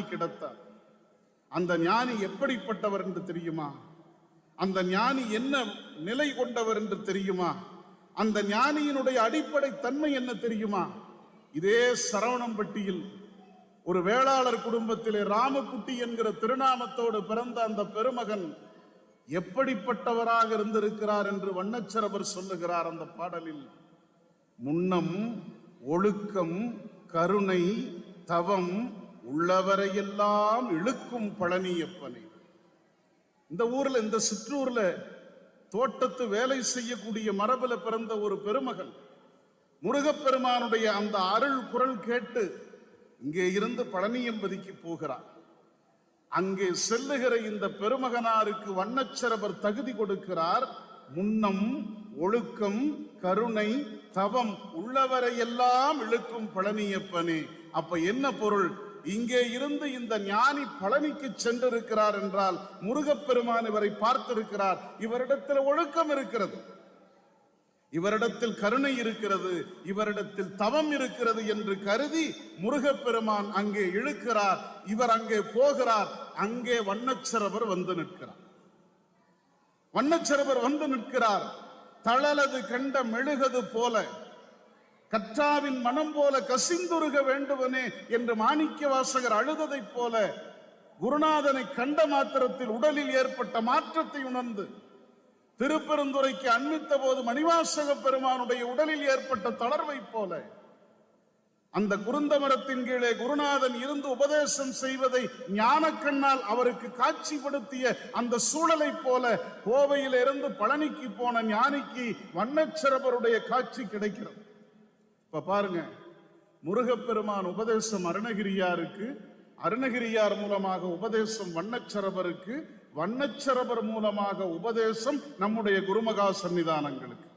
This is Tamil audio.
கிடத்தார். அந்த ஞானி எப்படிப்பட்டவர் என்று தெரியுமா? அந்த ஞானி என்ன நிலை கொண்டவர் என்று தெரியுமா? அந்த ஞானியினுடைய அடிப்படை தன்மை என்ன தெரியுமா? இதே சரவணம்பட்டியில் ஒரு வேளாளர் குடும்பத்திலே ராமக்குட்டி என்கிற திருநாமத்தோடு பிறந்த அந்த பெருமகன் எப்படிப்பட்டவராக இருந்திருக்கிறார் என்று வண்ணச்சரபர் சொல்லுகிறார் அந்த பாடலில். முன்னம், ஒழுக்கம், கருணை, தவம் உள்ளவரையெல்லாம் இழுக்கும் பழனியப்பனை. இந்த ஊர்ல, இந்த சிற்றூர்ல தோட்டத்து வேலை செய்யக்கூடிய மரபுல பிறந்த ஒரு பெருமகன் முருகப்பெருமானுடைய அந்த அருள் குரல் கேட்டு இங்கே இருந்து பழனியம்பதிக்கு போகிறார். அங்கே செல்லுகிற இந்த பெருமகனாருக்கு வண்ணச்சரபர் தகுதி கொடுக்கிறார். முன்னம், ஒழுக்கம், கருணை, தவம் உள்ளவரையெல்லாம் இழுக்கும் பழனியப்பனே. அப்ப என்ன பொருள்? இங்கே இருந்து இந்த ஞானி பழனிக்கு சென்றிருக்கிறார் என்றால் முருகப்பெருமான் இவரை பார்த்திருக்கிறார். இவரிடத்தில் ஒழுக்கம் இருக்கிறது, இவரிடத்தில் கருணை இருக்கிறது, இவரிடத்தில் தவம் இருக்கிறது என்று கருதி முருகப்பெருமான் அங்கே இழுக்கிறார். இவர் அங்கே போகிறார். அங்கே வண்ணச்சரபர் வந்து நிற்கிறார். வண்ணச்சரபர் வந்து நிற்கிறார். தளலது கண்ட மெழுகது போல, கற்றாவின் மனம் போல கசிந்துருக வேண்டுவனே என்று மாணிக்க வாசகர் அழுததைப் போல குருநாதனை கண்ட மாத்திரத்தில் உடலில் ஏற்பட்ட மாற்றத்தை உணர்ந்து திருப்பெருந்துறைக்கு அண்மித்த போது மணிவாசக பெருமானுடைய உடலில் ஏற்பட்ட தளர்வை போல அந்த குருந்த மரத்தின் கீழே குருநாதன் இருந்து உபதேசம் செய்வதை ஞானக்கண்ணால் அவருக்கு காட்சிப்படுத்திய அந்த சூழலை போல கோவையிலிருந்து பழனிக்கு போன ஞானிக்கு வண்ணச்சரபருடைய காட்சி கிடைக்கிறது. இப்ப பாருங்க, முருகப்பெருமான் உபதேசம் அருணகிரியாருக்கு, அருணகிரியார் மூலமாக உபதேசம் வண்ணச்சரபருக்கு, வண்ணச்சரபர் மூலமாக உபதேசம் நம்முடைய குருமகா சன்னிதானங்களுக்கு.